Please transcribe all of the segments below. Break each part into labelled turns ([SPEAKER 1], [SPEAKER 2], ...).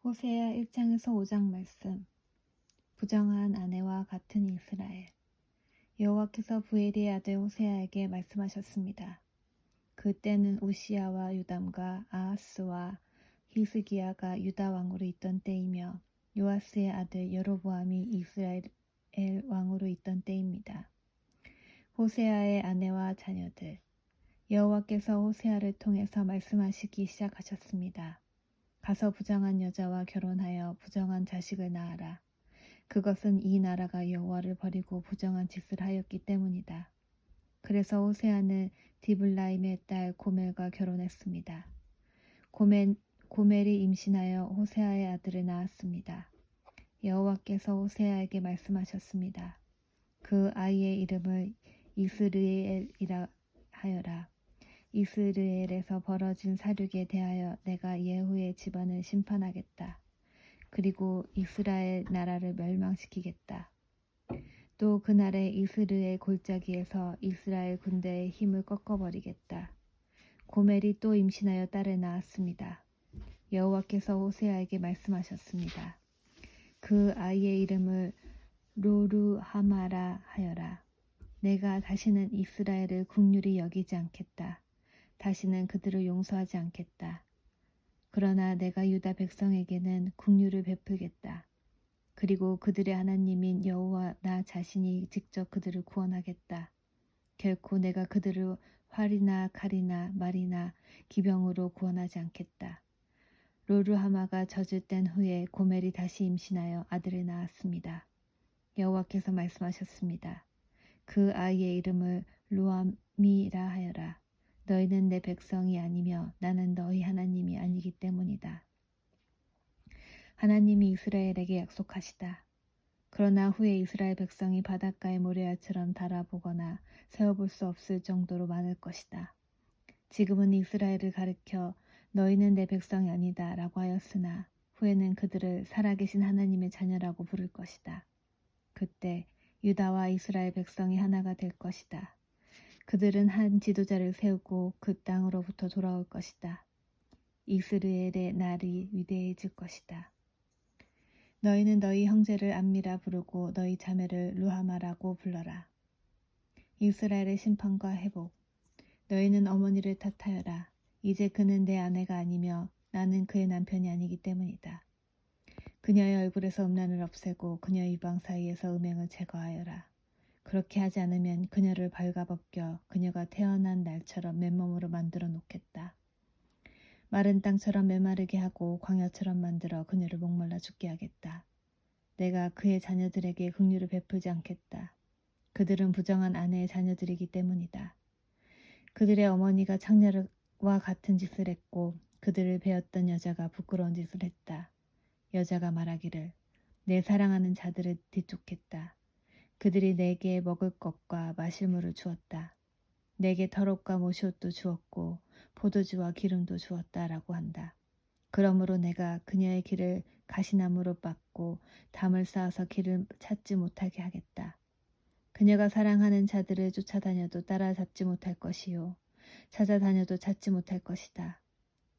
[SPEAKER 1] 호세아 1장에서 5장 말씀. 부정한 아내와 같은 이스라엘. 여호와께서 부엘리의 아들 호세아에게 말씀하셨습니다. 그때는 우시야와 요담과 아하스와 히스기야가 유다 왕으로 있던 때이며 요아스의 아들 여로보암이 이스라엘 왕으로 있던 때입니다. 호세아의 아내와 자녀들. 여호와께서 호세아를 통해서 말씀하시기 시작하셨습니다. 가서 부정한 여자와 결혼하여 부정한 자식을 낳아라. 그것은 이 나라가 여호와를 버리고 부정한 짓을 하였기 때문이다. 그래서 호세아는 디블라임의 딸 고멜과 결혼했습니다. 고멜이 임신하여 호세아의 아들을 낳았습니다. 여호와께서 호세아에게 말씀하셨습니다. 그 아이의 이름을 이스르엘이라 하여라. 이스르엘에서 벌어진 사륙에 대하여 내가 예후의 집안을 심판하겠다. 그리고 이스라엘 나라를 멸망시키겠다. 또 그날에 이스르엘 골짜기에서 이스라엘 군대의 힘을 꺾어버리겠다. 고멜이 또 임신하여 딸을 낳았습니다. 여호와께서 호세아에게 말씀하셨습니다. 그 아이의 이름을 로루하마라 하여라. 내가 다시는 이스라엘을 긍휼히 여기지 않겠다. 다시는 그들을 용서하지 않겠다. 그러나 내가 유다 백성에게는 긍휼을 베풀겠다. 그리고 그들의 하나님인 여호와 나 자신이 직접 그들을 구원하겠다. 결코 내가 그들을 활이나 칼이나 말이나 기병으로 구원하지 않겠다. 로르하마가 젖을 후에 고멜이 다시 임신하여 아들을 낳았습니다. 여호와께서 말씀하셨습니다. 그 아이의 이름을 루암이라 하여라. 너희는 내 백성이 아니며 나는 너희 하나님이 아니기 때문이다. 하나님이 이스라엘에게 약속하시다. 그러나 후에 이스라엘 백성이 바닷가의 모래알처럼 달아보거나 세어볼 수 없을 정도로 많을 것이다. 지금은 이스라엘을 가리켜 너희는 내 백성이 아니다 라고 하였으나 후에는 그들을 살아계신 하나님의 자녀라고 부를 것이다. 그때 유다와 이스라엘 백성이 하나가 될 것이다. 그들은 한 지도자를 세우고 그 땅으로부터 돌아올 것이다. 이스라엘의 날이 위대해질 것이다. 너희는 너희 형제를 암미라 부르고 너희 자매를 루하마라고 불러라. 이스라엘의 심판과 회복. 너희는 어머니를 탓하여라. 이제 그는 내 아내가 아니며 나는 그의 남편이 아니기 때문이다. 그녀의 얼굴에서 음란을 없애고 그녀의 이방 사이에서 음행을 제거하여라. 그렇게 하지 않으면 그녀를 발가벗겨 그녀가 태어난 날처럼 맨몸으로 만들어 놓겠다. 마른 땅처럼 메마르게 하고 광야처럼 만들어 그녀를 목말라 죽게 하겠다. 내가 그의 자녀들에게 긍휼을 베풀지 않겠다. 그들은 부정한 아내의 자녀들이기 때문이다. 그들의 어머니가 창녀와 같은 짓을 했고 그들을 베었던 여자가 부끄러운 짓을 했다. 여자가 말하기를 내 사랑하는 자들을 뒤쫓겠다. 그들이 내게 먹을 것과 마실 물을 주었다. 내게 털옷과 모시옷도 주었고 포도주와 기름도 주었다라고 한다. 그러므로 내가 그녀의 길을 가시나무로 막고 담을 쌓아서 길을 찾지 못하게 하겠다. 그녀가 사랑하는 자들을 쫓아다녀도 따라잡지 못할 것이요 찾아다녀도 찾지 못할 것이다.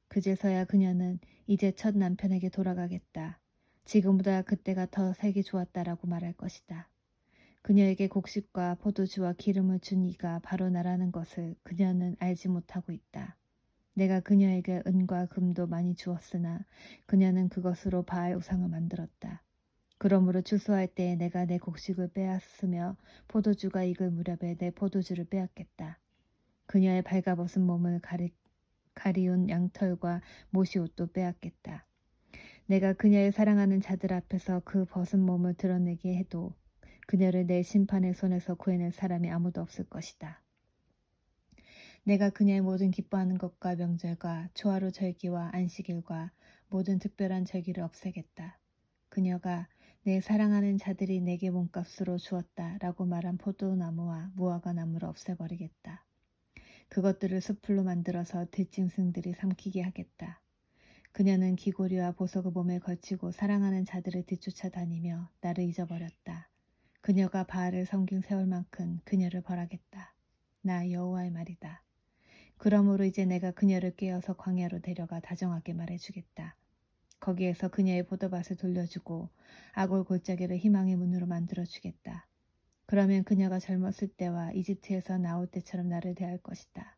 [SPEAKER 1] 그제서야 그녀는 이제 첫 남편에게 돌아가겠다. 지금보다 그때가 더 살기 좋았다라고 말할 것이다. 그녀에게 곡식과 포도주와 기름을 준 이가 바로 나라는 것을 그녀는 알지 못하고 있다. 내가 그녀에게 은과 금도 많이 주었으나 그녀는 그것으로 바알 우상을 만들었다. 그러므로 추수할 때에 내가 내 곡식을 빼앗으며 포도주가 익을 무렵에 내 포도주를 빼앗겠다. 그녀의 발가벗은 몸을 가리운 양털과 모시옷도 빼앗겠다. 내가 그녀의 사랑하는 자들 앞에서 그 벗은 몸을 드러내게 해도 그녀를 내 심판의 손에서 구해낼 사람이 아무도 없을 것이다. 내가 그녀의 모든 기뻐하는 것과 명절과 초하루 절기와 안식일과 모든 특별한 절기를 없애겠다. 그녀가 내 사랑하는 자들이 내게 몸값으로 주었다 라고 말한 포도나무와 무화과 나무를 없애버리겠다. 그것들을 숯불로 만들어서 들짐승들이 삼키게 하겠다. 그녀는 귀고리와 보석을 몸에 걸치고 사랑하는 자들을 뒤쫓아 다니며 나를 잊어버렸다. 그녀가 바알을 섬긴 세월만큼 그녀를 벌하겠다. 나 여호와의 말이다. 그러므로 이제 내가 그녀를 깨어서 광야로 데려가 다정하게 말해주겠다. 거기에서 그녀의 포도밭을 돌려주고 아골 골짜기를 희망의 문으로 만들어주겠다. 그러면 그녀가 젊었을 때와 이집트에서 나올 때처럼 나를 대할 것이다.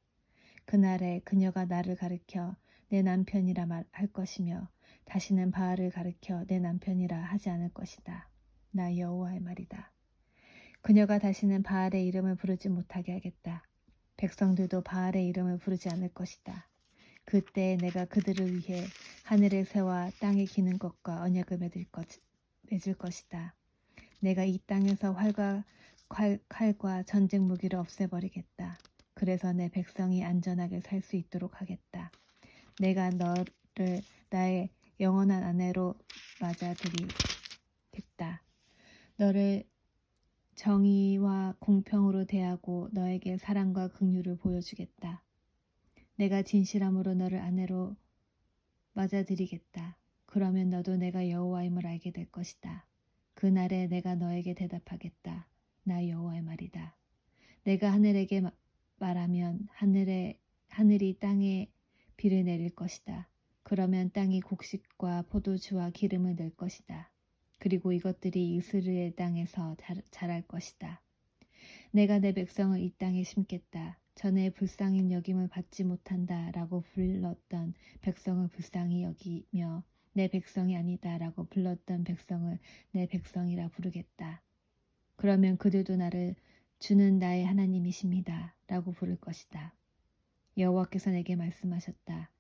[SPEAKER 1] 그날에 그녀가 나를 가리켜 내 남편이라 할 것이며 다시는 바알을 가리켜 내 남편이라 하지 않을 것이다. 나 여호와의 말이다. 그녀가 다시는 바알의 이름을 부르지 못하게 하겠다. 백성들도 바알의 이름을 부르지 않을 것이다. 그때 내가 그들을 위해 하늘의 새와 땅에 기는 것과 언약을 맺을 것이다. 내가 이 땅에서 칼과 전쟁 무기를 없애버리겠다. 그래서 내 백성이 안전하게 살 수 있도록 하겠다. 내가 너를 나의 영원한 아내로 맞아들이겠다. 너를 정의와 공평으로 대하고 너에게 사랑과 긍휼을 보여주겠다. 내가 진실함으로 너를 아내로 맞아들이겠다. 그러면 너도 내가 여호와임을 알게 될 것이다. 그날에 내가 너에게 대답하겠다. 나 여호와의 말이다. 내가 하늘에게 말하면 하늘이 땅에 비를 내릴 것이다. 그러면 땅이 곡식과 포도주와 기름을 낼 것이다. 그리고 이것들이 이스라엘 땅에서 자랄 것이다. 내가 내 백성을 이 땅에 심겠다. 전에 불쌍히 여김을 받지 못한다 라고 불렀던 백성을 불쌍히 여기며 내 백성이 아니다 라고 불렀던 백성을 내 백성이라 부르겠다. 그러면 그들도 나를 주는 나의 하나님이십니다 라고 부를 것이다. 여호와께서 내게 말씀하셨다.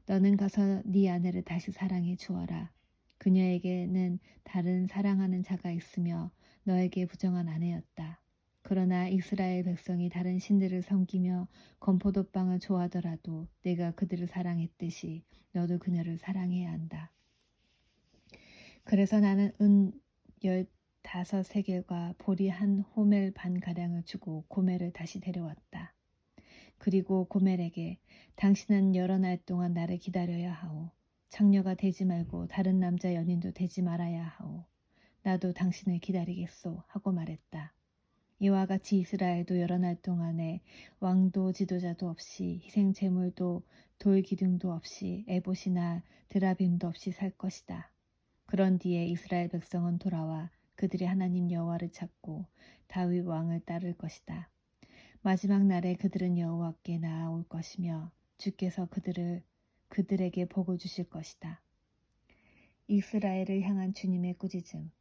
[SPEAKER 1] 너는 가서 네 아내를 다시 사랑해 주어라. 그녀에게는 다른 사랑하는 자가 있으며 너에게 부정한 아내였다. 그러나 이스라엘 백성이 다른 신들을 섬기며 건포도빵을 좋아하더라도 내가 그들을 사랑했듯이 너도 그녀를 사랑해야 한다. 그래서 나는 은 15세겔과 보리 한 호멜 반가량을 주고 고멜을 다시 데려왔다. 그리고 고멜에게 당신은 여러 날 동안 나를 기다려야 하오. 창녀가 되지 말고 다른 남자 연인도 되지 말아야 하오. 나도 당신을 기다리겠소 하고 말했다. 이와 같이 이스라엘도 여러 날 동안에 왕도 지도자도 없이 희생 제물도 돌 기둥도 없이 에봇이나 드라빔도 없이 살 것이다. 그런 뒤에 이스라엘 백성은 돌아와 그들이 하나님 여호와를 찾고 다윗 왕을 따를 것이다. 마지막 날에 그들은 여호와께 나아올 것이며 주께서 그들에게 복을 주실 것이다. 이스라엘을 향한 주님의 꾸짖음.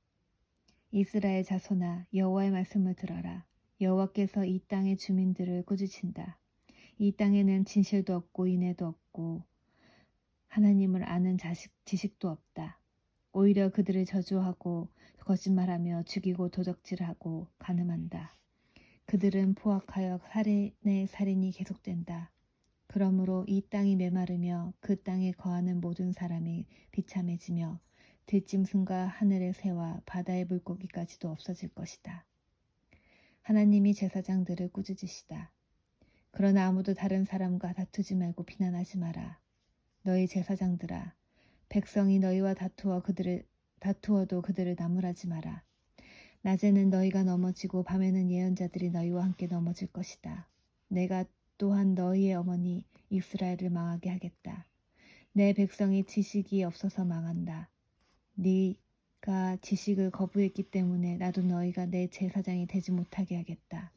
[SPEAKER 1] 이스라엘 자손아, 여호와의 말씀을 들어라. 여호와께서 이 땅의 주민들을 꾸짖힌다. 이 땅에는 진실도 없고 인애도 없고 하나님을 아는 지식도 없다. 오히려 그들을 저주하고 거짓말하며 죽이고 도적질하고 간음한다. 그들은 포악하여 살인의 살인이 계속된다. 그러므로 이 땅이 메마르며 그 땅에 거하는 모든 사람이 비참해지며 들짐승과 하늘의 새와 바다의 물고기까지도 없어질 것이다. 하나님이 제사장들을 꾸짖으시다. 그러나 아무도 다른 사람과 다투지 말고 비난하지 마라. 너희 제사장들아, 백성이 너희와 다투어도 그들을 나무라지 마라. 낮에는 너희가 넘어지고 밤에는 예언자들이 너희와 함께 넘어질 것이다. 내가 또한 너희의 어머니 이스라엘을 망하게 하겠다. 내 백성이 지식이 없어서 망한다. 네가 지식을 거부했기 때문에 나도 너희가 내 제사장이 되지 못하게 하겠다.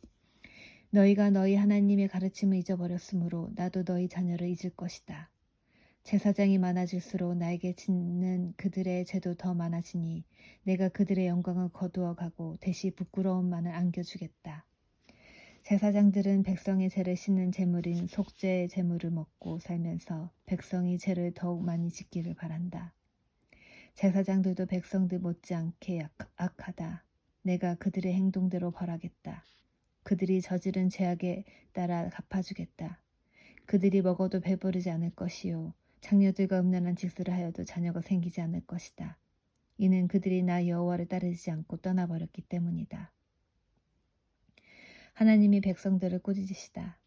[SPEAKER 1] 너희가 너희 하나님의 가르침을 잊어버렸으므로 나도 너희 자녀를 잊을 것이다. 제사장이 많아질수록 나에게 짓는 그들의 죄도 더 많아지니 내가 그들의 영광을 거두어 가고 대신 부끄러움만을 안겨주겠다. 제사장들은 백성의 죄를 씻는 제물인 속죄의 제물을 먹고 살면서 백성이 죄를 더욱 많이 짓기를 바란다. 제사장들도 백성들 못지않게 악하다. 내가 그들의 행동대로 벌하겠다. 그들이 저지른 죄악에 따라 갚아주겠다. 그들이 먹어도 배부르지 않을 것이요. 장녀들과 음란한 짓을 하여도 자녀가 생기지 않을 것이다. 이는 그들이 나 여호와를 따르지 않고 떠나버렸기 때문이다. 하나님이 백성들을 꾸짖으시다.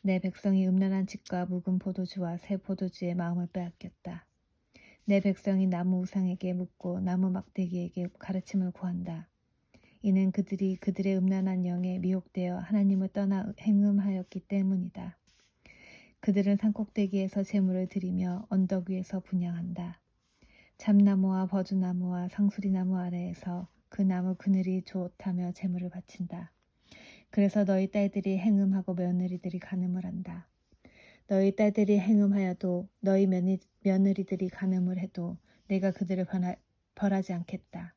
[SPEAKER 1] 내 백성이 음란한 짓과 묵은 포도주와 새 포도주의 마음을 빼앗겼다. 내 백성이 나무 우상에게 묻고 나무 막대기에게 가르침을 구한다. 이는 그들이 그들의 음란한 영에 미혹되어 하나님을 떠나 행음하였기 때문이다. 그들은 산꼭대기에서 제물을 드리며 언덕 위에서 분향한다. 잠나무와 버주나무와 상수리나무 아래에서 그 나무 그늘이 좋다며 제물을 바친다. 그래서 너희 딸들이 행음하고 며느리들이 간음을 한다. 너희 딸들이 행음하여도 너희 며느리들이 간음을 해도 내가 그들을 벌하지 않겠다.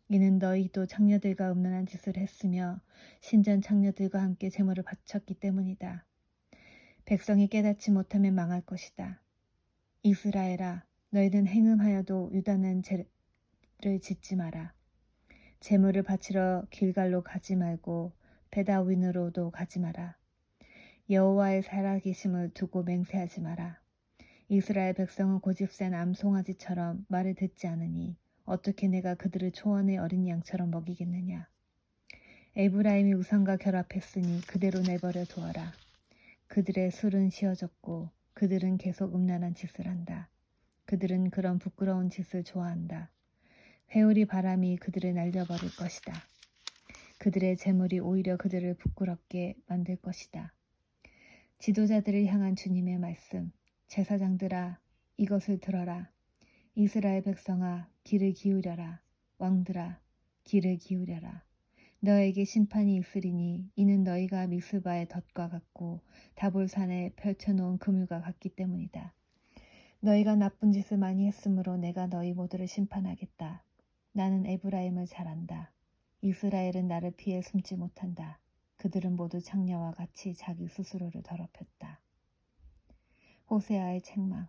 [SPEAKER 1] 이는 너희도 창녀들과 음란한 짓을 했으며 신전 창녀들과 함께 제물을 바쳤기 때문이다. 백성이 깨닫지 못하면 망할 것이다. 이스라엘아, 너희는 행음하여도 유다는 죄를 짓지 마라. 제물을 바치러 길갈로 가지 말고 베다윈으로도 가지 마라. 여호와의 살아계심을 두고 맹세하지 마라. 이스라엘 백성은 고집센 암송아지처럼 말을 듣지 않으니 어떻게 내가 그들을 초원의 어린 양처럼 먹이겠느냐. 에브라임이 우상과 결합했으니 그대로 내버려 두어라. 그들의 술은 쉬어졌고 그들은 계속 음란한 짓을 한다. 그들은 그런 부끄러운 짓을 좋아한다. 회오리 바람이 그들을 날려버릴 것이다. 그들의 재물이 오히려 그들을 부끄럽게 만들 것이다. 지도자들을 향한 주님의 말씀. 제사장들아, 이것을 들어라. 이스라엘 백성아, 귀를 기울여라. 왕들아, 귀를 기울여라. 너에게 심판이 있으리니 이는 너희가 미스바의 덫과 같고 다볼산에 펼쳐놓은 그물과 같기 때문이다. 너희가 나쁜 짓을 많이 했으므로 내가 너희 모두를 심판하겠다. 나는 에브라임을 잘 안다. 이스라엘은 나를 피해 숨지 못한다. 그들은 모두 창녀와 같이 자기 스스로를 더럽혔다. 호세아의 책망.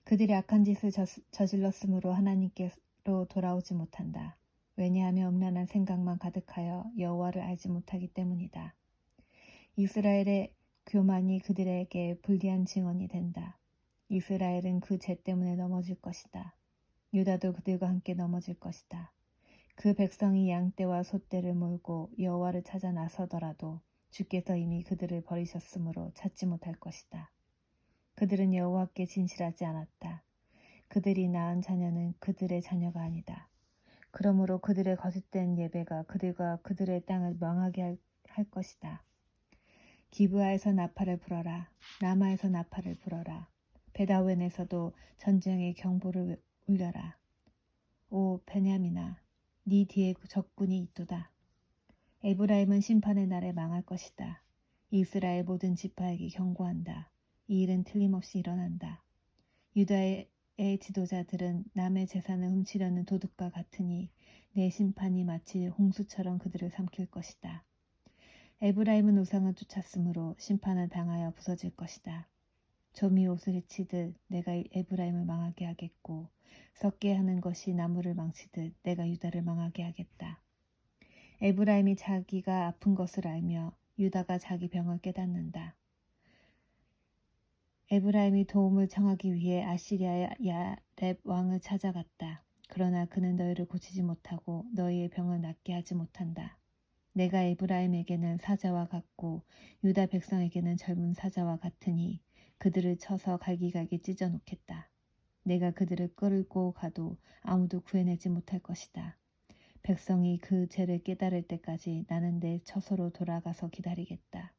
[SPEAKER 1] 그들이 악한 짓을 저질렀으므로 하나님께로 돌아오지 못한다. 왜냐하면 음란한 생각만 가득하여 여호와를 알지 못하기 때문이다. 이스라엘의 교만이 그들에게 불리한 증언이 된다. 이스라엘은 그 죄 때문에 넘어질 것이다. 유다도 그들과 함께 넘어질 것이다. 그 백성이 양떼와 소떼를 몰고 여호와를 찾아 나서더라도 주께서 이미 그들을 버리셨으므로 찾지 못할 것이다. 그들은 여호와께 진실하지 않았다. 그들이 낳은 자녀는 그들의 자녀가 아니다. 그러므로 그들의 거짓된 예배가 그들과 그들의 땅을 망하게 할 것이다. 기브아에서 나팔을 불어라. 라마에서 나팔을 불어라. 베다웬에서도 전쟁의 경보를 울려라. 오 베냐민아, 네 뒤에 적군이 있도다. 에브라임은 심판의 날에 망할 것이다. 이스라엘 모든 지파에게 경고한다. 이 일은 틀림없이 일어난다. 유다의 지도자들은 남의 재산을 훔치려는 도둑과 같으니 내 심판이 마치 홍수처럼 그들을 삼킬 것이다. 에브라임은 우상을 쫓았으므로 심판을 당하여 부서질 것이다. 좀이 옷을 헤치듯 내가 에브라임을 망하게 하겠고 썩게 하는 것이 나무를 망치듯 내가 유다를 망하게 하겠다. 에브라임이 자기가 아픈 것을 알며 유다가 자기 병을 깨닫는다. 에브라임이 도움을 청하기 위해 아시리아의 야렙 왕을 찾아갔다. 그러나 그는 너희를 고치지 못하고 너희의 병을 낫게 하지 못한다. 내가 에브라임에게는 사자와 같고 유다 백성에게는 젊은 사자와 같으니 그들을 쳐서 갈기갈기 찢어 놓겠다. 내가 그들을 끌고 가도 아무도 구해내지 못할 것이다. 백성이 그 죄를 깨달을 때까지 나는 내 처소로 돌아가서 기다리겠다.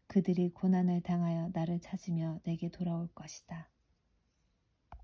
[SPEAKER 1] 그들이 고난을 당하여 나를 찾으며 내게 돌아올 것이다.